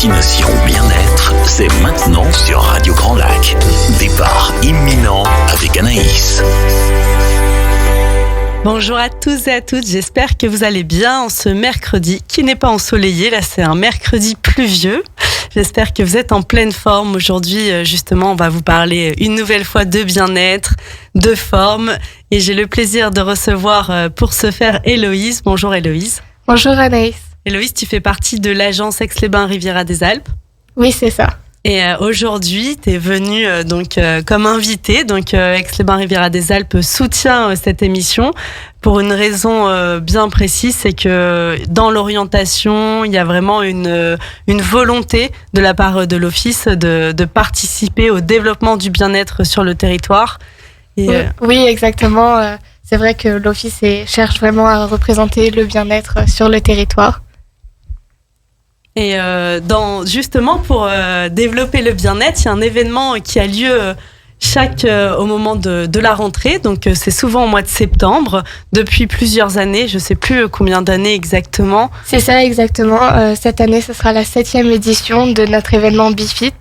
Destination bien-être, c'est maintenant sur Radio Grand Lac. Départ imminent avec Anaïs. Bonjour à tous et à toutes, j'espère que vous allez bien en ce mercredi qui n'est pas ensoleillé, là c'est un mercredi pluvieux. J'espère que vous êtes en pleine forme. Aujourd'hui, justement, on va vous parler une nouvelle fois de bien-être, de forme. Et j'ai le plaisir de recevoir pour ce faire Héloïse. Bonjour Héloïse. Bonjour Anaïs. Héloïse, tu fais partie de l'agence Aix-les-Bains Riviera des Alpes. Oui, c'est ça. Et aujourd'hui, tu es venue comme invitée. Donc Aix-les-Bains Riviera des Alpes soutient cette émission pour une raison bien précise, c'est que dans l'orientation, il y a vraiment une volonté de la part de l'Office de participer au développement du bien-être sur le territoire. Et oui, exactement. C'est vrai que l'Office cherche vraiment à représenter le bien-être sur le territoire. Et justement, pour développer le bien-être, il y a un événement qui a lieu au moment de la rentrée. Donc, c'est souvent au mois de septembre, depuis plusieurs années. Je ne sais plus combien d'années exactement. C'est ça, exactement. Cette année, ce sera la 7e édition de notre événement BeFit.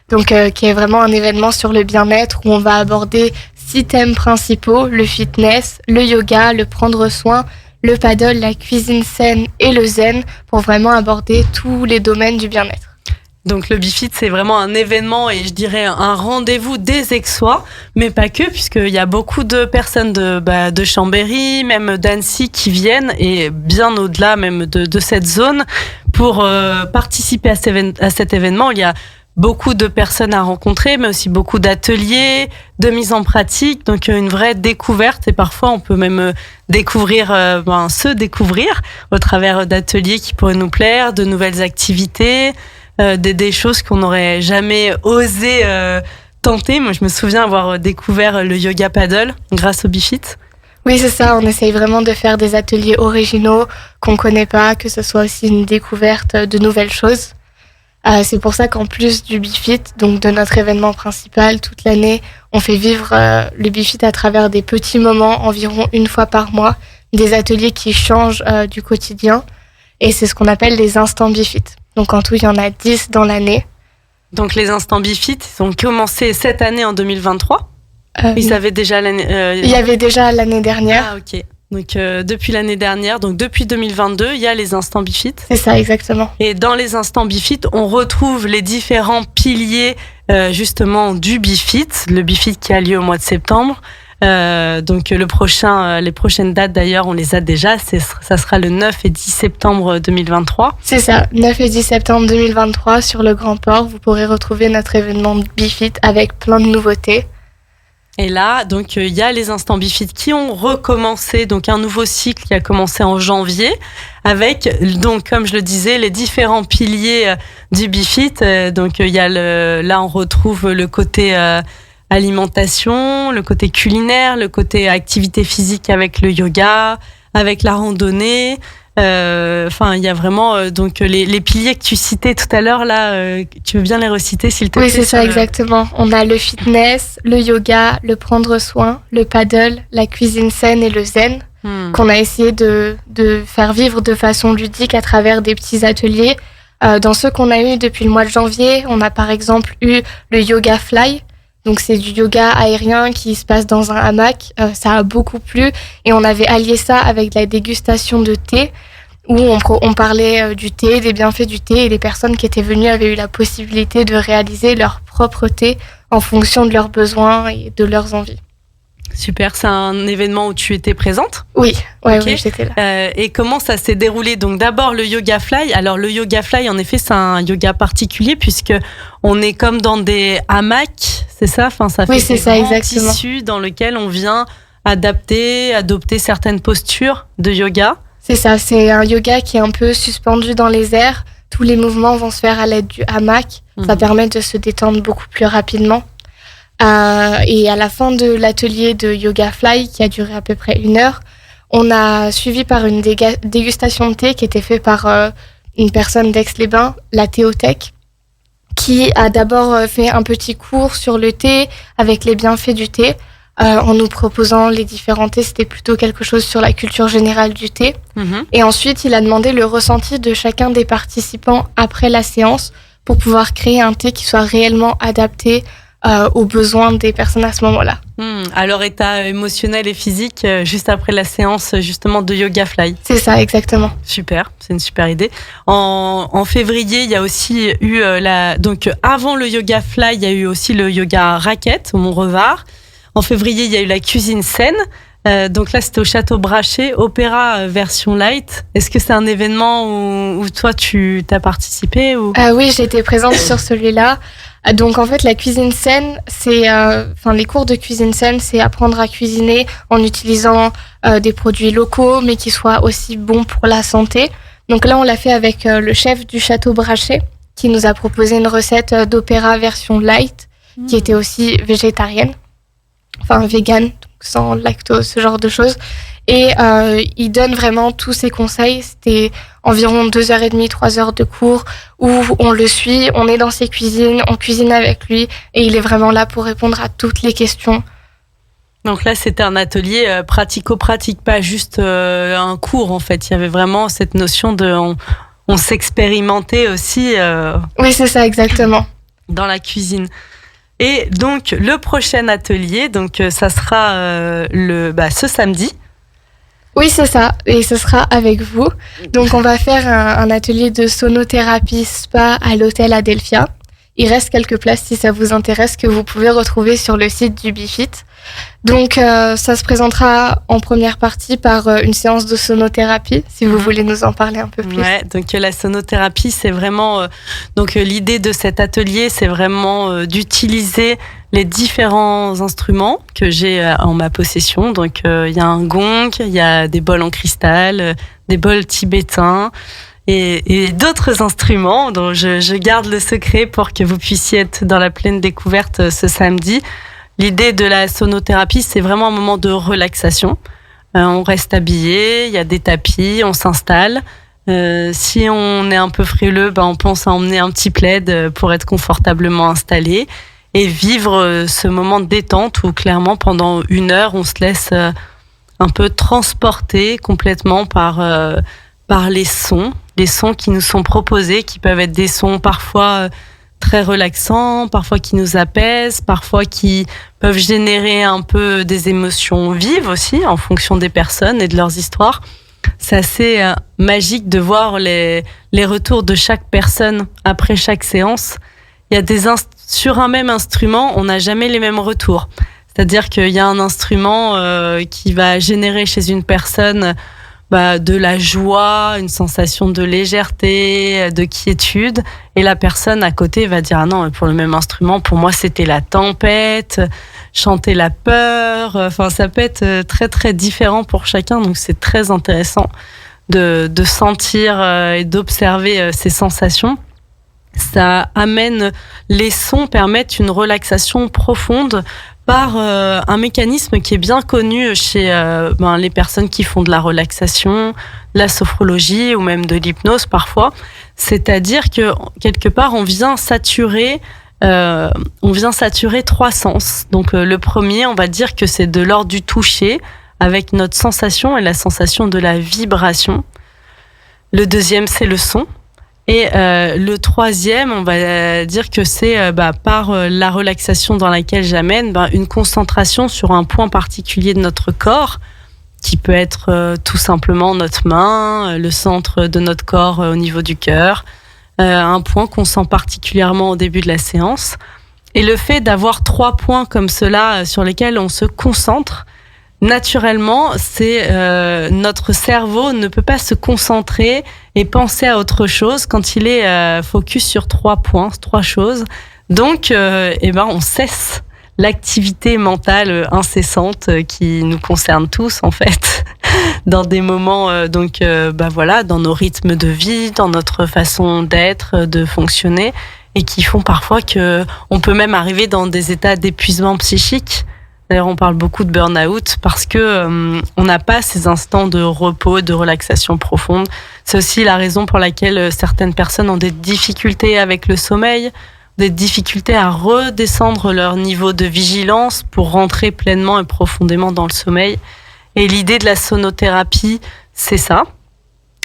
Donc, qui est vraiment un événement sur le bien-être où on va aborder 6 thèmes principaux, le fitness, le yoga, le prendre soin, le paddle, la cuisine saine et le zen, pour vraiment aborder tous les domaines du bien-être. Donc le BeFit, c'est vraiment un événement et je dirais un rendez-vous des Aixois, mais pas que, puisqu'il y a beaucoup de personnes de Chambéry, même d'Annecy qui viennent, et bien au-delà même de cette zone, pour participer à cet événement. Il y a beaucoup de personnes à rencontrer, mais aussi beaucoup d'ateliers, de mise en pratique, donc une vraie découverte. Et parfois, on peut même se découvrir au travers d'ateliers qui pourraient nous plaire, de nouvelles activités, des choses qu'on n'aurait jamais osé tenter. Moi, je me souviens avoir découvert le yoga paddle grâce au BeFit. Oui, c'est ça. On essaye vraiment de faire des ateliers originaux qu'on connaît pas, que ce soit aussi une découverte de nouvelles choses. C'est pour ça qu'en plus du BeFit, donc de notre événement principal toute l'année, on fait vivre le BeFit à travers des petits moments, environ une fois par mois, des ateliers qui changent du quotidien. Et c'est ce qu'on appelle les instants BeFit. Donc en tout, il y en a 10 dans l'année. Donc les instants BeFit, ils ont commencé cette année en 2023. Ils avaient déjà l'année... Il y avait déjà l'année dernière. Ah, ok. Donc depuis l'année dernière, donc depuis 2022, il y a les instants BeFit. C'est ça, exactement. Et dans les instants BeFit, on retrouve les différents piliers justement du BeFit, le BeFit qui a lieu au mois de septembre. Donc les prochaines dates d'ailleurs, on les a déjà. Ça sera le 9 et 10 septembre 2023. C'est ça, 9 et 10 septembre 2023 sur le Grand Port. Vous pourrez retrouver notre événement BeFit avec plein de nouveautés. Et là, donc, il y a les instants BeFit qui ont recommencé, donc un nouveau cycle qui a commencé en janvier, avec, donc, comme je le disais, les différents piliers du BeFit. Donc, il y a là, on retrouve le côté alimentation, le côté culinaire, le côté activité physique avec le yoga, avec la randonnée. Il y a vraiment donc les piliers que tu citais tout à l'heure là. Tu veux bien les reciter s'il te plaît? Oui, c'est ça, exactement. On a le fitness, le yoga, le prendre soin, le paddle, la cuisine saine et le zen, qu'on a essayé de faire vivre de façon ludique à travers des petits ateliers. Dans ceux qu'on a eu depuis le mois de janvier, on a par exemple eu le yoga fly. Donc c'est du yoga aérien qui se passe dans un hamac. Ça a beaucoup plu et on avait allié ça avec la dégustation de thé où on parlait du thé, des bienfaits du thé, et les personnes qui étaient venues avaient eu la possibilité de réaliser leur propre thé en fonction de leurs besoins et de leurs envies. Super, c'est un événement où tu étais présente? Oui, okay. Oui, j'étais là. Et comment ça s'est déroulé? Donc d'abord le yoga fly. Alors le yoga fly, en effet, c'est un yoga particulier puisque on est comme dans des hamacs, c'est ça? Enfin, ça fait oui, c'est ça, exactement. Tissu dans lequel on vient adopter certaines postures de yoga. C'est ça, c'est un yoga qui est un peu suspendu dans les airs. Tous les mouvements vont se faire à l'aide du hamac. Ça permet de se détendre beaucoup plus rapidement. Et à la fin de l'atelier de Yoga Fly, qui a duré à peu près 1 heure, on a suivi par une dégustation de thé qui était faite par une personne d'Aix-les-Bains, la Théothèque, qui a d'abord fait un petit cours sur le thé avec les bienfaits du thé, en nous proposant les différents thés. C'était plutôt quelque chose sur la culture générale du thé. Et ensuite, il a demandé le ressenti de chacun des participants après la séance pour pouvoir créer un thé qui soit réellement adapté aux besoins des personnes à ce moment-là. À leur état émotionnel et physique juste après la séance justement de Yoga Fly. C'est ça, exactement. Super, c'est une super idée. En février, il y a aussi eu donc avant le Yoga Fly, il y a eu aussi le Yoga Raquette au Mont-Revard. En février, il y a eu la cuisine saine. Donc là, c'était au Château Brachet, opéra version light. Est-ce que c'est un événement où toi, tu t'as participé ou... Oui, j'ai été présente sur celui-là. Donc en fait, la cuisine saine, c'est, les cours de cuisine saine, c'est apprendre à cuisiner en utilisant des produits locaux, mais qui soient aussi bons pour la santé. Donc là, on l'a fait avec le chef du Château Brachet, qui nous a proposé une recette d'opéra version light, qui était aussi végétarienne, vegan, donc sans lactose, ce genre de choses. Et il donne vraiment tous ses conseils. C'était environ 2h30, 3 heures de cours où on le suit, on est dans ses cuisines, on cuisine avec lui et il est vraiment là pour répondre à toutes les questions. Donc là, c'était un atelier pratico-pratique, pas juste un cours en fait. Il y avait vraiment cette notion on s'expérimentait aussi. Oui, c'est ça, exactement. Dans la cuisine. Et donc, le prochain atelier, ça sera ce samedi. Oui, c'est ça. Et ce sera avec vous. Donc, on va faire un atelier de sonothérapie spa à l'hôtel Adelphia. Il reste quelques places si ça vous intéresse que vous pouvez retrouver sur le site du Bifit. Donc, ça se présentera en première partie par une séance de sonothérapie, si vous voulez nous en parler un peu plus. Ouais, donc la sonothérapie, c'est vraiment... l'idée de cet atelier, c'est vraiment d'utiliser les différents instruments que j'ai en ma possession. Donc, il y a un gong, il y a des bols en cristal, des bols tibétains et d'autres instruments dont je garde le secret pour que vous puissiez être dans la pleine découverte ce samedi. L'idée de la sonothérapie, c'est vraiment un moment de relaxation. On reste habillé, il y a des tapis, on s'installe. Si on est un peu frileux, on pense à emmener un petit plaid pour être confortablement installé et vivre ce moment de détente où clairement pendant 1 heure, on se laisse un peu transporter complètement par les sons qui nous sont proposés, qui peuvent être des sons parfois très relaxants, parfois qui nous apaisent, parfois qui peuvent générer un peu des émotions vives aussi en fonction des personnes et de leurs histoires. C'est assez magique de voir les retours de chaque personne après chaque séance. Il y a sur un même instrument, on n'a jamais les mêmes retours. C'est-à-dire qu'il y a un instrument qui va générer chez une personne de la joie, une sensation de légèreté, de quiétude, et la personne à côté va dire non, pour le même instrument, pour moi c'était la tempête, chanter la peur. Ça peut être très très différent pour chacun, donc c'est très intéressant de sentir et d'observer ces sensations. Ça amène, les sons permettent une relaxation profonde par un mécanisme qui est bien connu chez les personnes qui font de la relaxation, la sophrologie ou même de l'hypnose parfois. C'est-à-dire que quelque part, on vient saturer 3 sens. Donc le premier, on va dire que c'est de l'ordre du toucher avec notre sensation et la sensation de la vibration. Le deuxième, c'est le son. Et le troisième, on va dire que c'est par la relaxation dans laquelle j'amène une concentration sur un point particulier de notre corps, qui peut être tout simplement notre main, le centre de notre corps au niveau du cœur, un point qu'on sent particulièrement au début de la séance. Et le fait d'avoir 3 points comme cela sur lesquels on se concentre, naturellement, notre cerveau ne peut pas se concentrer et penser à autre chose quand il est focus sur 3 points, 3 choses. Donc, on cesse l'activité mentale incessante qui nous concerne tous en fait, dans des moments dans nos rythmes de vie, dans notre façon d'être, de fonctionner, et qui font parfois que on peut même arriver dans des états d'épuisement psychique. D'ailleurs, on parle beaucoup de burn-out parce que on n'a pas ces instants de repos, de relaxation profonde. C'est aussi la raison pour laquelle certaines personnes ont des difficultés avec le sommeil, des difficultés à redescendre leur niveau de vigilance pour rentrer pleinement et profondément dans le sommeil. Et l'idée de la sonothérapie, c'est ça.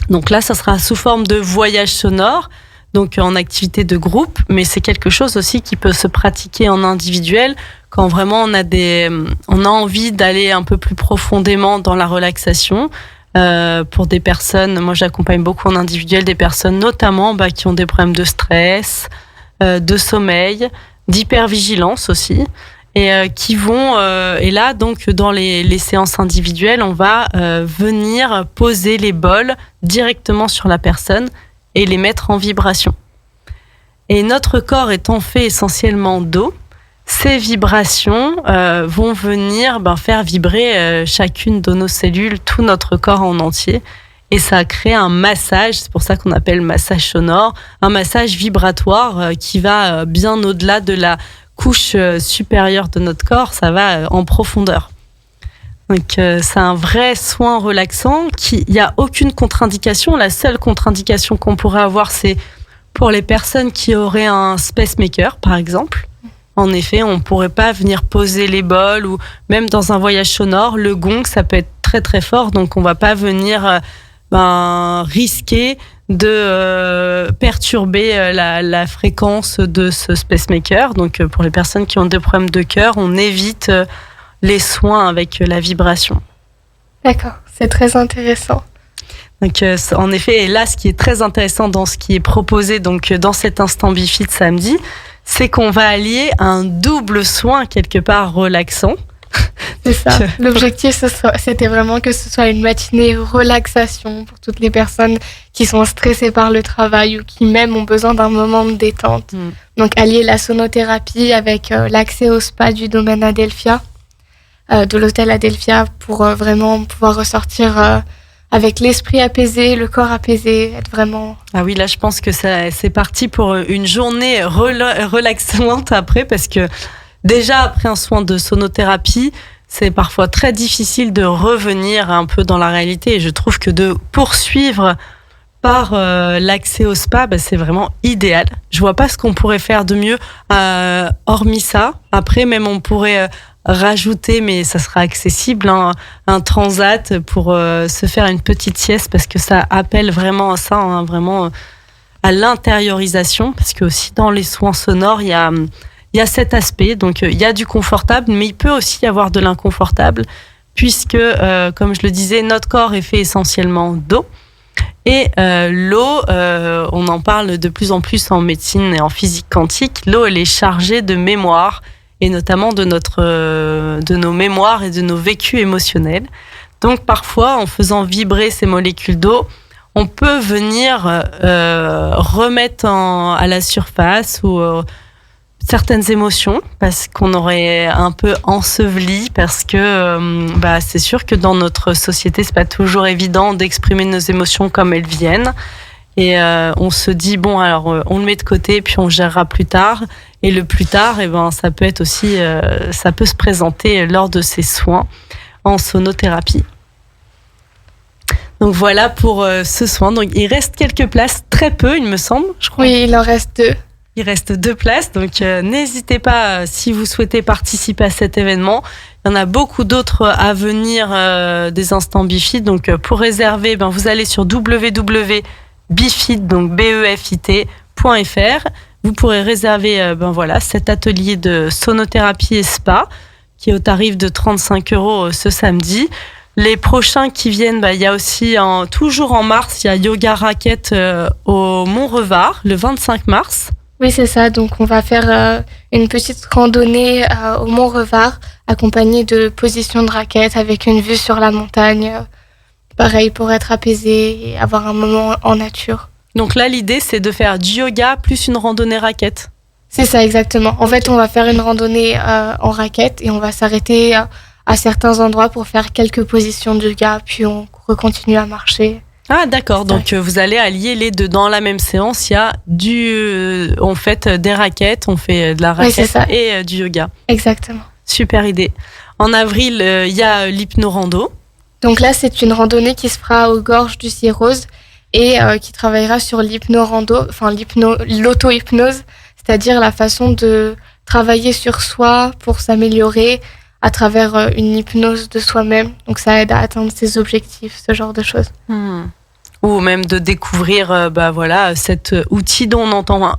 Donc là, ça sera sous forme de voyage sonore. donc en activité de groupe, mais c'est quelque chose aussi qui peut se pratiquer en individuel quand vraiment on a envie d'aller un peu plus profondément dans la relaxation. Pour des personnes, moi j'accompagne beaucoup en individuel des personnes notamment qui ont des problèmes de stress, de sommeil, d'hypervigilance aussi, et qui vont et là donc dans les séances individuelles, on va venir poser les bols directement sur la personne et les mettre en vibration. Et notre corps étant fait essentiellement d'eau, ces vibrations vont venir faire vibrer chacune de nos cellules, tout notre corps en entier. Et ça crée un massage, c'est pour ça qu'on appelle massage sonore, un massage vibratoire qui va bien au-delà de la couche supérieure de notre corps, ça va en profondeur. Donc c'est un vrai soin relaxant, il n'y a aucune contre-indication. La seule contre-indication qu'on pourrait avoir, c'est pour les personnes qui auraient un pacemaker, par exemple. En effet, on ne pourrait pas venir poser les bols, ou même dans un voyage sonore, le gong, ça peut être très très fort, donc on ne va pas venir risquer de perturber la fréquence de ce pacemaker. Donc pour les personnes qui ont des problèmes de cœur, on évite les soins avec la vibration. D'accord, c'est très intéressant. Donc en effet, et là ce qui est très intéressant dans ce qui est proposé donc dans cet instant Bifit samedi, c'est qu'on va allier un double soin quelque part relaxant. C'est ça. L'objectif, c'était vraiment que ce soit une matinée relaxation pour toutes les personnes qui sont stressées par le travail ou qui même ont besoin d'un moment de détente. Donc allier la sonothérapie avec l'accès au spa du domaine Adelphia, de l'hôtel Adelphia, pour vraiment pouvoir ressortir avec l'esprit apaisé, le corps apaisé, être vraiment... Ah oui, là je pense que c'est parti pour une journée relaxante après, parce que déjà après un soin de sonothérapie, c'est parfois très difficile de revenir un peu dans la réalité, et je trouve que de poursuivre par l'accès au spa, c'est vraiment idéal. Je vois pas ce qu'on pourrait faire de mieux hormis ça. Après même on pourrait rajouter, mais ça sera accessible, un transat pour se faire une petite sieste, parce que ça appelle vraiment à ça, vraiment à l'intériorisation, parce que aussi dans les soins sonores, il y a cet aspect, donc il y a du confortable, mais il peut aussi y avoir de l'inconfortable, puisque, comme je le disais, notre corps est fait essentiellement d'eau, et l'eau, on en parle de plus en plus en médecine et en physique quantique, l'eau elle est chargée de mémoire, et notamment de nos mémoires et de nos vécus émotionnels. Donc parfois, en faisant vibrer ces molécules d'eau, on peut venir remettre à la surface ou certaines émotions, parce qu'on aurait un peu enseveli, parce que c'est sûr que dans notre société, c'est pas toujours évident d'exprimer nos émotions comme elles viennent. Et on se dit, bon, alors on le met de côté, puis on gérera plus tard. Et le plus tard, ça peut être aussi, ça peut se présenter lors de ces soins en sonothérapie. Donc voilà pour ce soin. Donc il reste quelques places, très peu, il me semble, je crois. Oui, il en reste 2. Il reste 2 places, donc n'hésitez pas si vous souhaitez participer à cet événement. Il y en a beaucoup d'autres à venir des instants Bifit. Donc pour réserver, vous allez sur www.bifit, donc BEFIT.fr. Vous pourrez réserver cet atelier de sonothérapie et spa qui est au tarif de 35 € ce samedi. Les prochains qui viennent, il y a aussi toujours en mars, il y a Yoga Raquette au Mont-Revard le 25 mars. Oui, c'est ça. Donc on va faire une petite randonnée au Mont-Revard accompagnée de positions de raquettes avec une vue sur la montagne. Pareil, pour être apaisé et avoir un moment en nature. Donc là, l'idée, c'est de faire du yoga plus une randonnée raquette. C'est ça, exactement. En fait, on va faire une randonnée en raquette et on va s'arrêter à certains endroits pour faire quelques positions de yoga, puis on recontinue à marcher. Ah, d'accord. Donc, vous allez allier les deux. Dans la même séance, il y a on fait des raquettes, on fait de la raquette et du yoga. Exactement. Super idée. En avril, il y a l'hypnorando. Donc là, c'est une randonnée qui se fera aux gorges du Cyrose et qui travaillera sur l'auto-hypnose, c'est-à-dire la façon de travailler sur soi pour s'améliorer à travers une hypnose de soi-même. Donc ça aide à atteindre ses objectifs, ce genre de choses. ou même de découvrir cet outil dont on entend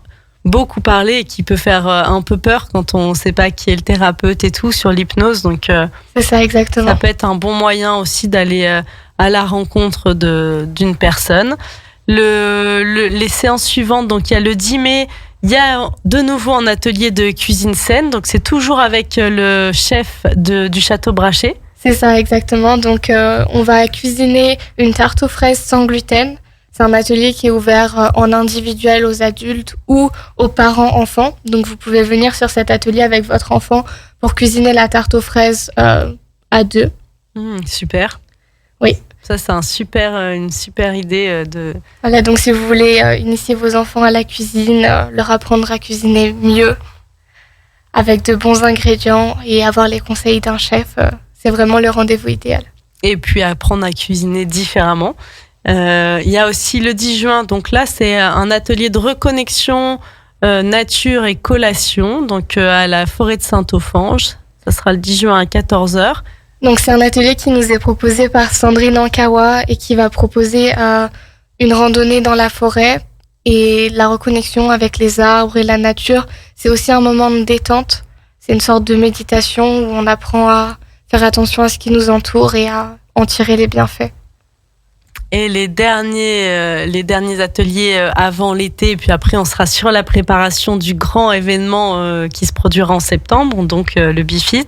beaucoup parler et qui peut faire un peu peur quand on ne sait pas qui est le thérapeute et tout sur l'hypnose. Donc, c'est ça, exactement. Ça peut être un bon moyen aussi d'aller à la rencontre d'une personne. Les séances suivantes, donc il y a le 10 mai, il y a de nouveau un atelier de cuisine saine. Donc c'est toujours avec le chef du Château Brachet. C'est ça, exactement. Donc on va cuisiner une tarte aux fraises sans gluten. C'est un atelier qui est ouvert en individuel aux adultes ou aux parents-enfants. Donc, vous pouvez venir sur cet atelier avec votre enfant pour cuisiner la tarte aux fraises à deux. Super. Oui. Ça, c'est une super idée de... Voilà, donc si vous voulez initier vos enfants à la cuisine, leur apprendre à cuisiner mieux, avec de bons ingrédients et avoir les conseils d'un chef, c'est vraiment le rendez-vous idéal. Et puis, apprendre à cuisiner différemment. Il y a aussi le 10 juin, donc là c'est un atelier de reconnexion nature et collation, donc à la forêt de Saint-Ophange. Ça sera le 10 juin à 14h. Donc c'est un atelier qui nous est proposé par Sandrine Ankawa et qui va proposer une randonnée dans la forêt et la reconnexion avec les arbres et la nature. C'est aussi un moment de détente, c'est une sorte de méditation où on apprend à faire attention à ce qui nous entoure et à en tirer les bienfaits. Et les derniers ateliers avant l'été, et puis après on sera sur la préparation du grand événement qui se produira en septembre, donc le BeFit.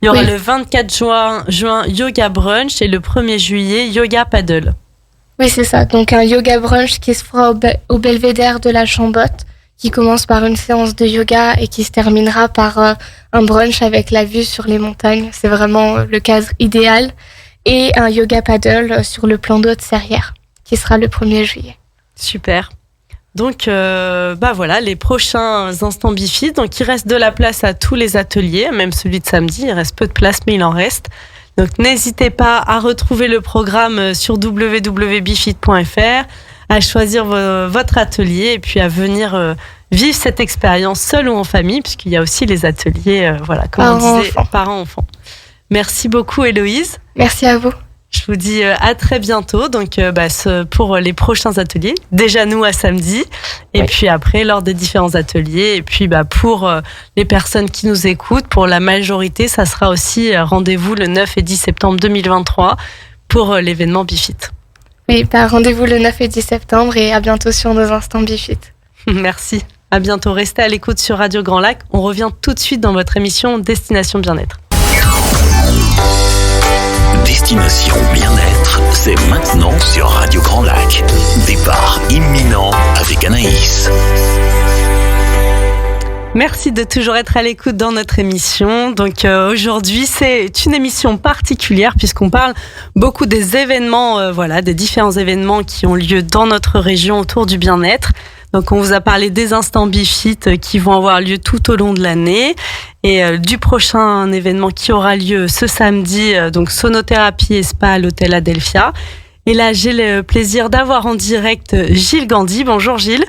Il y aura le 24 juin yoga brunch et le 1er juillet yoga paddle. Oui, c'est ça. Donc un yoga brunch qui se fera au belvédère de la Chambotte, qui commence par une séance de yoga et qui se terminera par un brunch avec la vue sur les montagnes. C'est vraiment le cadre idéal. Et un yoga paddle sur le plan d'eau de Serrières, qui sera le 1er juillet. Super. Donc, voilà, les prochains instants BeFit. Donc, il reste de la place à tous les ateliers, même celui de samedi. Il reste peu de place, mais il en reste. Donc, n'hésitez pas à retrouver le programme sur www.befit.fr, à choisir votre atelier et puis à venir vivre cette expérience seul ou en famille, puisqu'il y a aussi les ateliers, parents-enfants. Merci beaucoup, Héloïse. Merci à vous. Je vous dis à très bientôt pour les prochains ateliers. Déjà nous à samedi et puis après lors des différents ateliers et puis pour les personnes qui nous écoutent, pour la majorité, ça sera aussi rendez-vous le 9 et 10 septembre 2023 pour l'événement BeFit. Oui, rendez-vous le 9 et 10 septembre et à bientôt sur nos instants BeFit. Merci. À bientôt. Restez à l'écoute sur Radio Grand Lac. On revient tout de suite dans votre émission Destination Bien-être. Destination Bien-être, c'est maintenant sur Radio Grand Lac. Départ imminent avec Anaïs. Merci de toujours être à l'écoute dans notre émission. Donc aujourd'hui, c'est une émission particulière puisqu'on parle beaucoup des événements, des différents événements qui ont lieu dans notre région autour du bien-être. Donc on vous a parlé des instants BeFit qui vont avoir lieu tout au long de l'année et du prochain événement qui aura lieu ce samedi, donc sonothérapie et spa à l'hôtel Adelphia. Et là, j'ai le plaisir d'avoir en direct Gilles Gandy. Bonjour Gilles.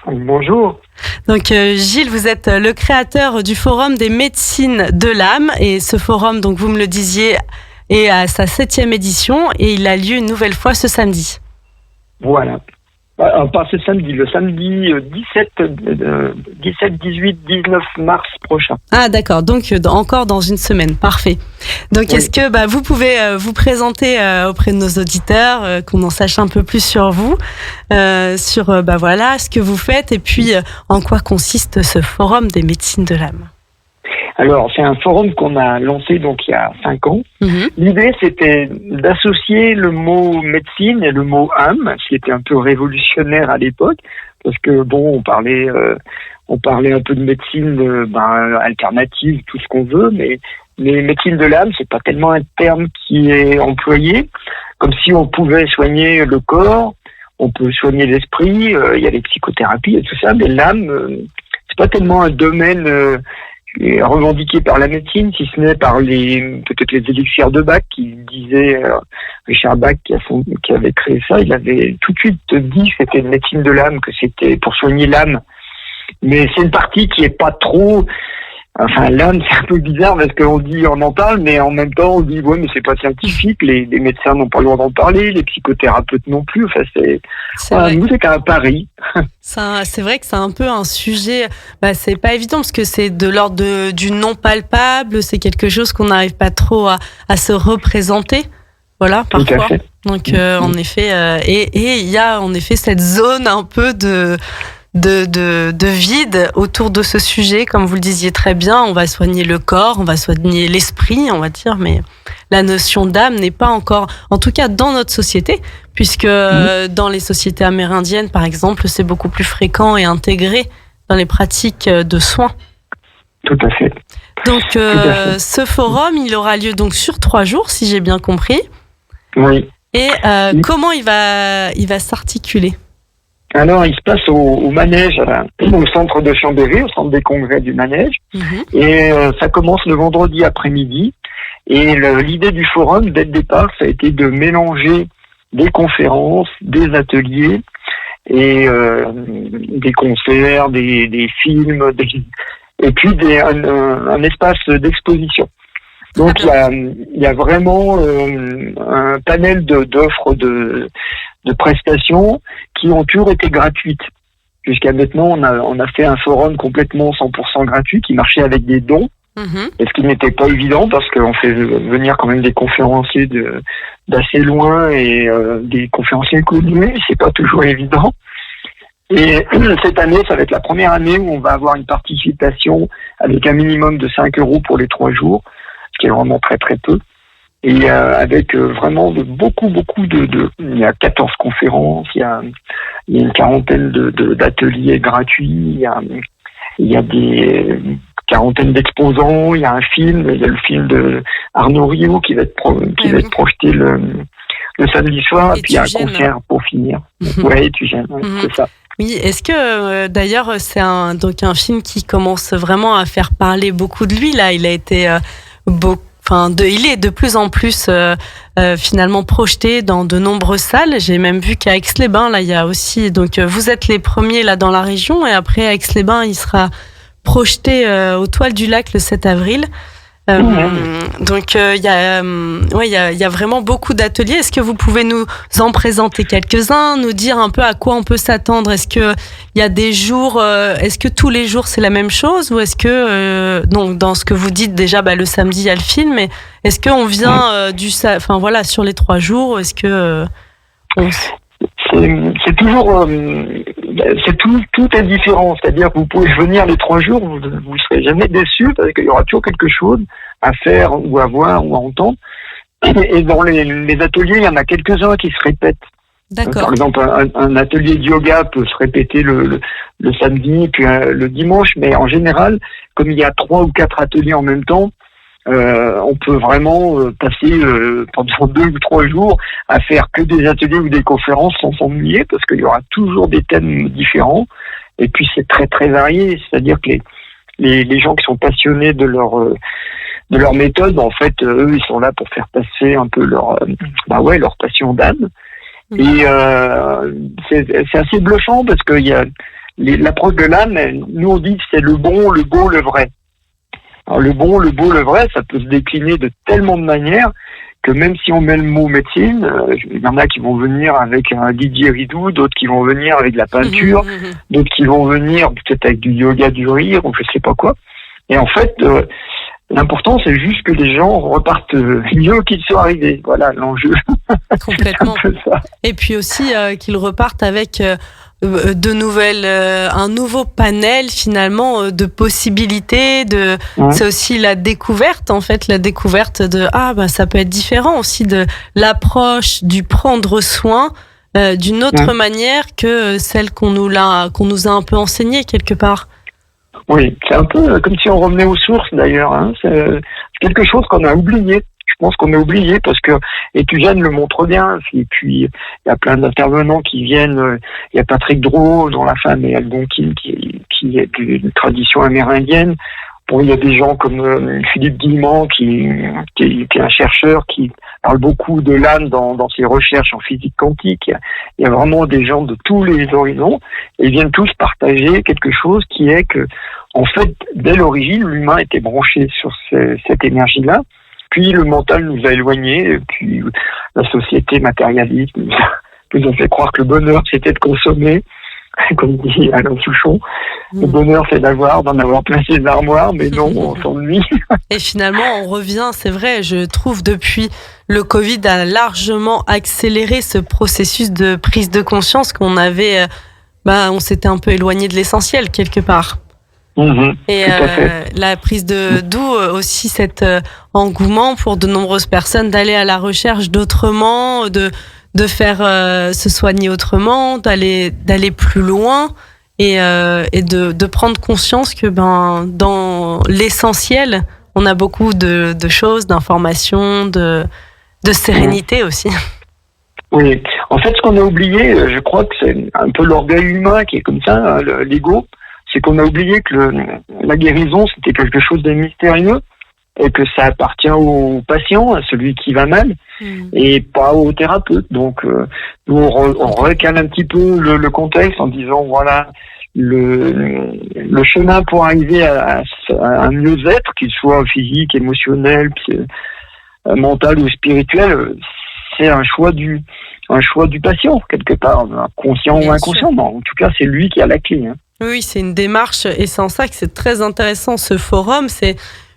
Bonjour. Donc Gilles, vous êtes le créateur du Forum des médecines de l'âme et ce forum, donc vous me le disiez, est à sa 7e édition et il a lieu une nouvelle fois ce samedi. Voilà. Pas ce samedi, le samedi 17, 18, 19 mars prochain. Ah d'accord, donc encore dans une semaine, parfait. Donc oui. Est-ce que vous pouvez vous présenter auprès de nos auditeurs, qu'on en sache un peu plus sur vous, sur ce que vous faites et puis en quoi consiste ce Forum des médecines de l'âme? Alors, c'est un forum qu'on a lancé donc il y a 5 ans. Mmh. L'idée, c'était d'associer le mot médecine et le mot âme, ce qui était un peu révolutionnaire à l'époque, parce que on parlait un peu de médecine alternative, tout ce qu'on veut, mais médecine de l'âme, c'est pas tellement un terme qui est employé, comme si on pouvait soigner le corps, on peut soigner l'esprit, il y a les psychothérapies et tout ça, mais l'âme, c'est pas tellement un domaine revendiqué par la médecine, si ce n'est par peut-être les élixirs de Bach, qui disait Richard Bach qui avait créé ça, il avait tout de suite dit que c'était une médecine de l'âme, que c'était pour soigner l'âme. Mais c'est une partie qui est pas trop Enfin, l'âme, c'est un peu bizarre parce qu'on dit on en parle, mais en même temps on dit ouais, mais c'est pas scientifique. Les médecins n'ont pas le droit d'en parler, les psychothérapeutes non plus. Enfin, nous c'est qu'un pari. C'est vrai que c'est un peu un sujet. C'est pas évident parce que c'est de l'ordre du non palpable. C'est quelque chose qu'on n'arrive pas trop à se représenter. Voilà, parfois. Tout à fait. Donc en effet, et il y a en effet cette zone un peu de vide autour de ce sujet, comme vous le disiez très bien. On va soigner le corps, on va soigner l'esprit, on va dire, mais la notion d'âme n'est pas encore, en tout cas dans notre société, puisque dans les sociétés amérindiennes, par exemple, c'est beaucoup plus fréquent et intégré dans les pratiques de soins. Tout à fait. Donc, ce forum, il aura lieu donc sur 3 jours, si j'ai bien compris. Oui. Et comment il va s'articuler ? Alors, il se passe au manège, au centre de Chambéry, au centre des congrès du manège. Et ça commence le vendredi après-midi. Et l'idée du forum, dès le départ, ça a été de mélanger des conférences, des ateliers, et des concerts, des films, et puis un espace d'exposition. Donc il y a vraiment un panel d'offres de prestations qui ont toujours été gratuites. Jusqu'à maintenant, on a fait un forum complètement 100% gratuit qui marchait avec des dons. Et ce qui n'était pas évident parce qu'on fait venir quand même des conférenciers d'assez loin et des conférenciers connus, c'est pas toujours évident. Et cette année, ça va être la première année où on va avoir une participation avec un minimum de 5 € pour les 3 jours, ce qui est vraiment très très peu. Et avec vraiment beaucoup il y a 14 conférences, il y a une quarantaine d'ateliers gratuits, il y a des quarantaine d'exposants, il y a un film, il y a le film de Arnaud Rio qui va être projeté le samedi soir, et puis il y a un concert pour finir. Ouais, tu gênes, c'est ça. Oui, est-ce que d'ailleurs c'est un film qui commence vraiment à faire parler beaucoup de lui là, il a été il est de plus en plus finalement projeté dans de nombreuses salles. J'ai même vu qu'à Aix-les-Bains là, il y a aussi vous êtes les premiers là dans la région, et après à Aix-les-Bains, il sera projeté aux Toiles du Lac le 7 avril. Donc il y a vraiment beaucoup d'ateliers. Est-ce que vous pouvez nous en présenter quelques-uns, nous dire un peu à quoi on peut s'attendre? Est-ce que il y a des jours, est-ce que tous les jours c'est la même chose, ou est-ce que donc dans ce que vous dites déjà, le samedi il y a le film, mais est-ce que on vient sur les 3 jours, est-ce que c'est toujours tout est différent, c'est-à-dire que vous pouvez venir les 3 jours, vous serez jamais déçus parce qu'il y aura toujours quelque chose à faire ou à voir ou à entendre. Et dans les ateliers, il y en a quelques-uns qui se répètent. D'accord. Par exemple, un atelier de yoga peut se répéter le samedi puis le dimanche, mais en général, comme il y a 3 ou 4 ateliers en même temps, on peut vraiment passer pendant 2 ou 3 jours à faire que des ateliers ou des conférences sans s'ennuyer, parce qu'il y aura toujours des thèmes différents, et puis c'est très très varié, c'est-à-dire que les gens qui sont passionnés de leur méthode, en fait, eux ils sont là pour faire passer un peu leur passion d'âme. Et c'est assez bluffant parce que il y a l'approche de l'âme, nous on dit que c'est le bon, le beau, le vrai. Alors le bon, le beau, le vrai, ça peut se décliner de tellement de manières que même si on met le mot médecine, il y en a qui vont venir avec un didgeridoo, d'autres qui vont venir avec de la peinture, d'autres qui vont venir peut-être avec du yoga du rire ou je sais pas quoi. Et en fait, l'important c'est juste que les gens repartent mieux qu'ils sont arrivés. Voilà l'enjeu. Complètement. C'est un peu ça. Et puis aussi qu'ils repartent avec un nouveau panel finalement de possibilités, c'est aussi la découverte de ça peut être différent aussi de l'approche du prendre soin d'une autre manière que celle qu'on nous a un peu enseignée quelque part. Oui, c'est un peu comme si on revenait aux sources d'ailleurs, c'est quelque chose qu'on a oublié. Je pense qu'on a oublié parce que, et Tujane le montre bien, et puis il y a plein d'intervenants qui viennent, il y a Patrick Drouot dont la femme est algonquine qui est d'une tradition amérindienne, il y a des gens comme Philippe Guillemont qui est un chercheur qui parle beaucoup de l'âme dans ses recherches en physique quantique. Il y a vraiment des gens de tous les horizons et ils viennent tous partager quelque chose qui est que, en fait, dès l'origine, l'humain était branché sur cette énergie-là. Puis le mental nous a éloignés, puis la société matérialiste nous a fait croire que le bonheur c'était de consommer, comme dit Alain Souchon. Le bonheur c'est d'en avoir plein ses armoires, mais non, on s'ennuie. Et finalement, on revient, c'est vrai, je trouve depuis le Covid a largement accéléré ce processus de prise de conscience qu'on avait, on s'était un peu éloigné de l'essentiel quelque part. Et la prise d'où aussi cet engouement pour de nombreuses personnes d'aller à la recherche d'autrement, de faire se soigner autrement, d'aller plus loin et de prendre conscience que dans l'essentiel, on a beaucoup de choses, d'informations, de sérénité aussi. Oui, en fait, ce qu'on a oublié, je crois que c'est un peu l'orgueil humain qui est comme ça, l'ego. C'est qu'on a oublié que la guérison, c'était quelque chose de mystérieux et que ça appartient au patient, à celui qui va mal, et pas au thérapeute. Donc, nous, on recale un petit peu le contexte en disant, voilà, le chemin pour arriver à un mieux-être, qu'il soit physique, émotionnel, mental ou spirituel, c'est un choix du patient, quelque part, conscient ou inconscient. En tout cas, c'est lui qui a la clé. Oui, c'est une démarche, et c'est en ça que c'est très intéressant ce forum, c'est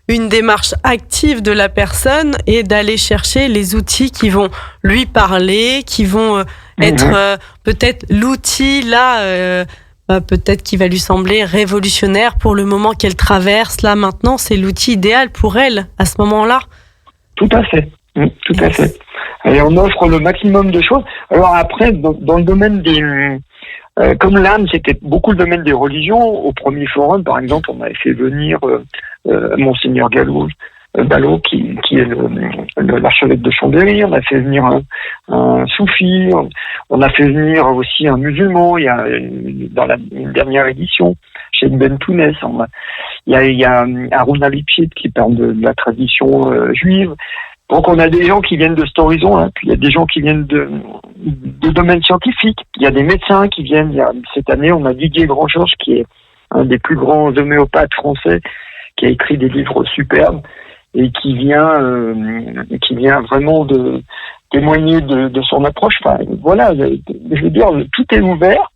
une démarche active de la personne et d'aller chercher les outils qui vont lui parler, qui vont être peut-être l'outil là, peut-être qui va lui sembler révolutionnaire pour le moment qu'elle traverse là maintenant, c'est l'outil idéal pour elle à ce moment-là. Tout à fait, tout à fait. Et on offre le maximum de choses. Alors après, dans le domaine des... comme l'âme, c'était beaucoup le domaine des religions. Au premier forum, par exemple, on avait fait venir Monseigneur Ballot, qui est l'archevêque de Chambéry. On a fait venir un soufi. On a fait venir aussi un musulman. Il y a dans une dernière édition, chez Ben Tounès. Il y a Aruna Lipchit qui parle de la tradition juive. Donc on a des gens qui viennent de cet horizon, puis il y a des gens qui viennent de domaines scientifiques. Il y a des médecins qui viennent. Cette année, on a Didier Grandgeorges, qui est un des plus grands homéopathes français, qui a écrit des livres superbes et qui vient vraiment de témoigner de son approche. Enfin, voilà, je veux dire, tout est ouvert,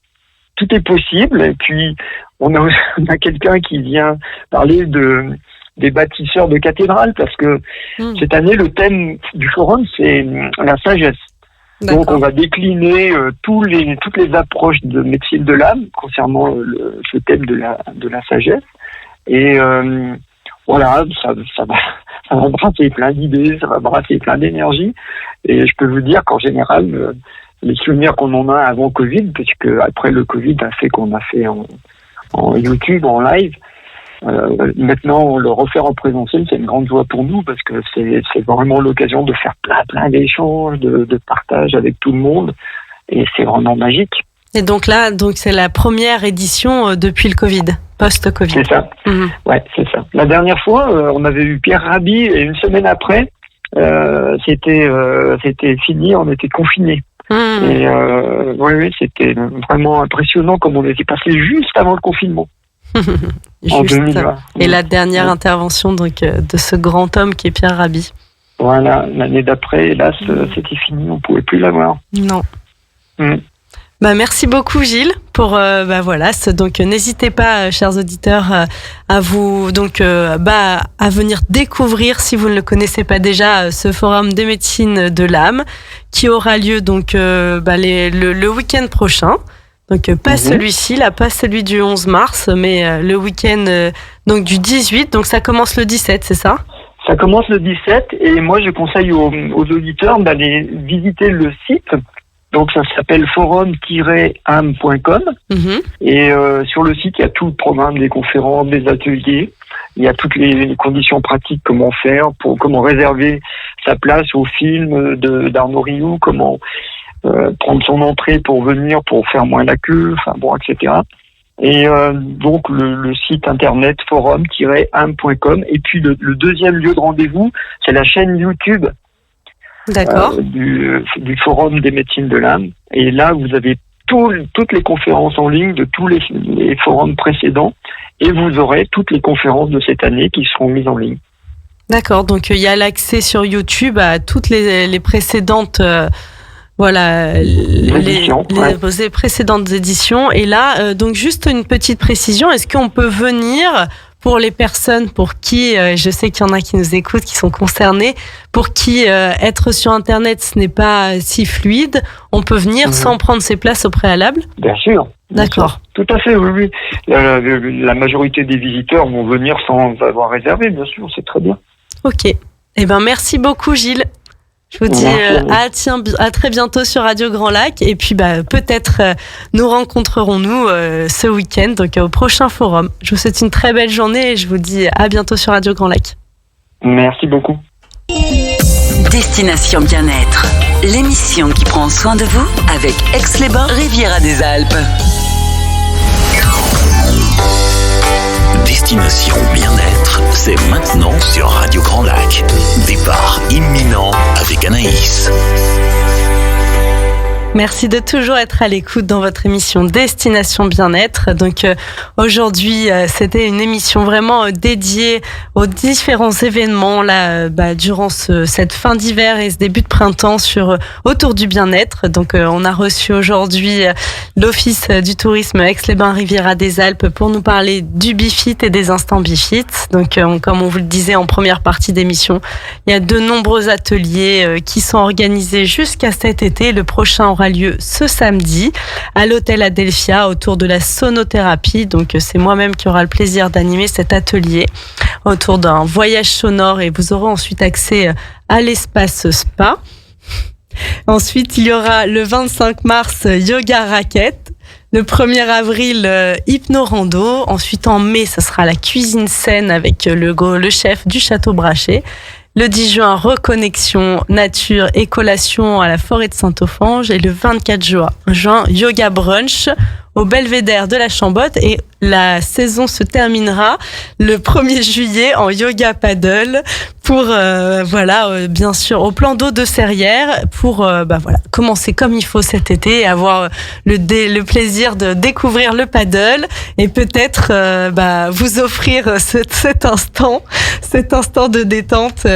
tout est possible. Et puis on a quelqu'un qui vient parler des bâtisseurs de cathédrales, parce que cette année, le thème du forum, c'est la sagesse. D'accord. Donc, on va décliner toutes les approches de médecine de l'âme concernant ce thème de la sagesse. Et voilà, ça va brasser plein d'idées, ça va brasser plein d'énergie. Et je peux vous dire qu'en général, les souvenirs qu'on en a avant Covid, puisque après le Covid a fait qu'on a fait en YouTube, en live, maintenant, le refaire en présentiel, c'est une grande joie pour nous, parce que c'est vraiment l'occasion de faire plein d'échanges, de partage avec tout le monde, et c'est vraiment magique. Et donc là, c'est la première édition depuis le Covid, post-Covid. C'est ça. Ouais, c'est ça. La dernière fois, on avait eu Pierre Rabhi, et une semaine après, c'était fini, on était confinés. Et oui, c'était vraiment impressionnant comme on était passé juste avant le confinement. En 2020. Et la dernière intervention donc de ce grand homme qui est Pierre Rabhi. Voilà, l'année d'après, hélas, c'était fini, on pouvait plus l'avoir. Non. Merci beaucoup Gilles pour voilà, donc n'hésitez pas chers auditeurs à vous à venir découvrir, si vous ne le connaissez pas déjà, ce forum des médecines de l'âme qui aura lieu donc le week-end prochain. Donc pas celui-ci, là, pas celui du 11 mars, mais le week-end donc du 18. Donc ça commence le 17, c'est ça ? Ça commence le 17, et moi je conseille aux auditeurs d'aller visiter le site. Donc ça s'appelle forum-ame.com. Et sur le site, il y a tout le programme des conférences, des ateliers. Il y a toutes les conditions pratiques, comment faire, comment réserver sa place au film d'Arnaud Rioux, comment prendre son entrée pour venir, pour faire moins la queue, enfin bon, etc. Et donc le site internet forum-am.com. Et puis le deuxième lieu de rendez-vous, c'est la chaîne YouTube du Forum des médecines de l'âme. Et là, vous avez toutes les conférences en ligne de tous les forums précédents, et vous aurez toutes les conférences de cette année qui seront mises en ligne. D'accord, donc il y a l'accès sur YouTube à toutes les précédentes les précédentes éditions. Et là, donc juste une petite précision, est-ce qu'on peut venir pour les personnes pour qui, je sais qu'il y en a qui nous écoutent, qui sont concernées, pour qui être sur Internet, ce n'est pas si fluide, on peut venir sans prendre ses places au préalable ? Bien sûr. D'accord. Tout à fait, oui. La majorité des visiteurs vont venir sans avoir réservé, bien sûr, c'est très bien. Ok. Eh ben, merci beaucoup, Gilles. Je vous dis à très bientôt sur Radio Grand Lac. Et puis, peut-être nous rencontrerons-nous ce week-end, donc au prochain forum. Je vous souhaite une très belle journée et je vous dis à bientôt sur Radio Grand Lac. Merci beaucoup. Destination Bien-être, l'émission qui prend soin de vous avec Aix-les-Bains, Riviera des Alpes. Destination Bien-être, c'est maintenant sur Radio Grand Lac. Départ imminent avec Anaïs. Merci de toujours être à l'écoute dans votre émission Destination Bien-être. Donc aujourd'hui, c'était une émission vraiment dédiée aux différents événements là durant cette fin d'hiver et ce début de printemps autour du bien-être. Donc on a reçu aujourd'hui l'Office du tourisme Aix-les-Bains Riviera des Alpes pour nous parler du Bifit et des instants Bifit. Donc comme on vous le disait en première partie d'émission, il y a de nombreux ateliers qui sont organisés jusqu'à cet été. Le prochain aura lieu ce samedi à l'hôtel Adelphia autour de la sonothérapie. Donc c'est moi-même qui aura le plaisir d'animer cet atelier autour d'un voyage sonore et vous aurez ensuite accès à l'espace spa. Ensuite, il y aura le 25 mars yoga raquette. Le 1er avril, hypno-rando. Ensuite, en mai, ça sera la cuisine saine avec le chef du Château Brachet. Le 10 juin, reconnexion nature et collation à la forêt de Saint-Ophange. Et le 24 juin, yoga brunch au Belvédère de la Chambotte. Et la saison se terminera le 1er juillet en yoga paddle pour, bien sûr, au plan d'eau de Serrières pour, commencer comme il faut cet été et avoir le plaisir de découvrir le paddle et peut-être, vous offrir cet instant de détente,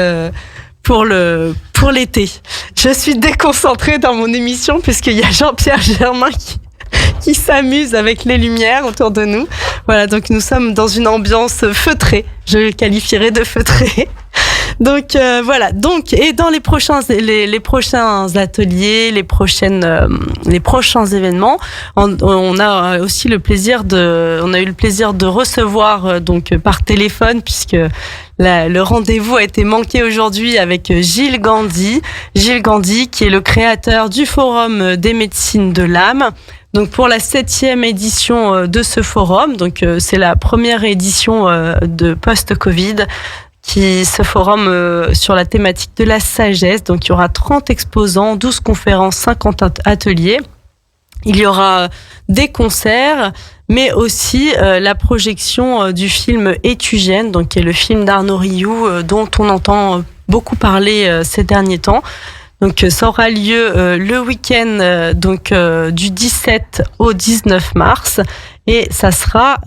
pour l'été. Je suis déconcentrée dans mon émission puisqu'il y a Jean-Pierre Germain qui s'amuse avec les lumières autour de nous. Voilà, donc nous sommes dans une ambiance feutrée. Je le qualifierais de feutrée. Donc Donc, et dans les prochains ateliers, les prochains événements, on a aussi le plaisir de recevoir par téléphone puisque le rendez-vous a été manqué aujourd'hui avec Gilles Gandhi. Gilles Gandhi qui est le créateur du Forum des médecines de l'âme. Donc pour la 7e édition de ce forum, donc c'est la première édition de post-Covid, ce forum sur la thématique de la sagesse. Donc il y aura 30 exposants, 12 conférences, 50 ateliers. Il y aura des concerts, mais aussi la projection du film Étugène, donc qui est le film d'Arnaud Rioux, dont on entend beaucoup parler ces derniers temps. Donc ça aura lieu le week-end du 17 au 19 mars et ça sera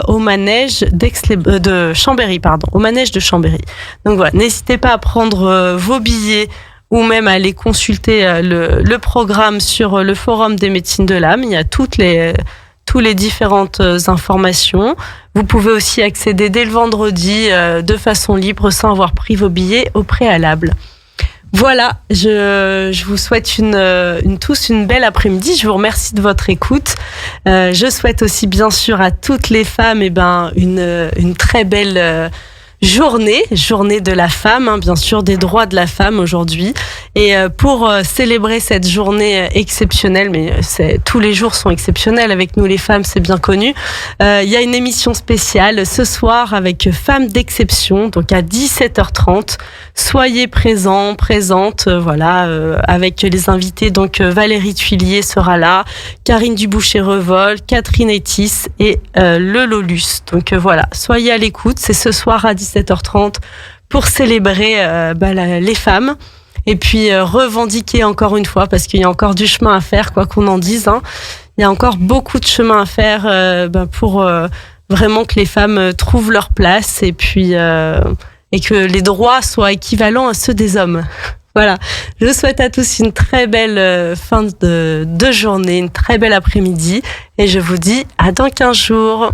au manège de Chambéry, au manège de Chambéry. Donc voilà, n'hésitez pas à prendre vos billets ou même à aller consulter le programme sur le Forum des médecines de l'âme. Il y a toutes les différentes informations. Vous pouvez aussi accéder dès le vendredi de façon libre sans avoir pris vos billets au préalable. Voilà, je vous souhaite tous une belle après-midi. Je vous remercie de votre écoute. Je souhaite aussi bien sûr à toutes les femmes une très belle journée de la femme, bien sûr, des droits de la femme aujourd'hui. Et pour célébrer cette journée exceptionnelle, mais tous les jours sont exceptionnels avec nous les femmes, c'est bien connu, il y a une émission spéciale ce soir avec Femmes d'exception, donc à 17h30. Soyez présentes, avec les invités. Donc Valérie Tuillier sera là, Karine Duboucher-Revol, Catherine Etis et le Lolus. Donc soyez à l'écoute, c'est ce soir à 17h30 pour célébrer les femmes. Et puis revendiquer encore une fois, parce qu'il y a encore du chemin à faire, quoi qu'on en dise. Il y a encore beaucoup de chemin à faire pour vraiment que les femmes trouvent leur place et puis et que les droits soient équivalents à ceux des hommes. Voilà, je vous souhaite à tous une très belle fin de journée, une très belle après-midi et je vous dis à dans 15 jours.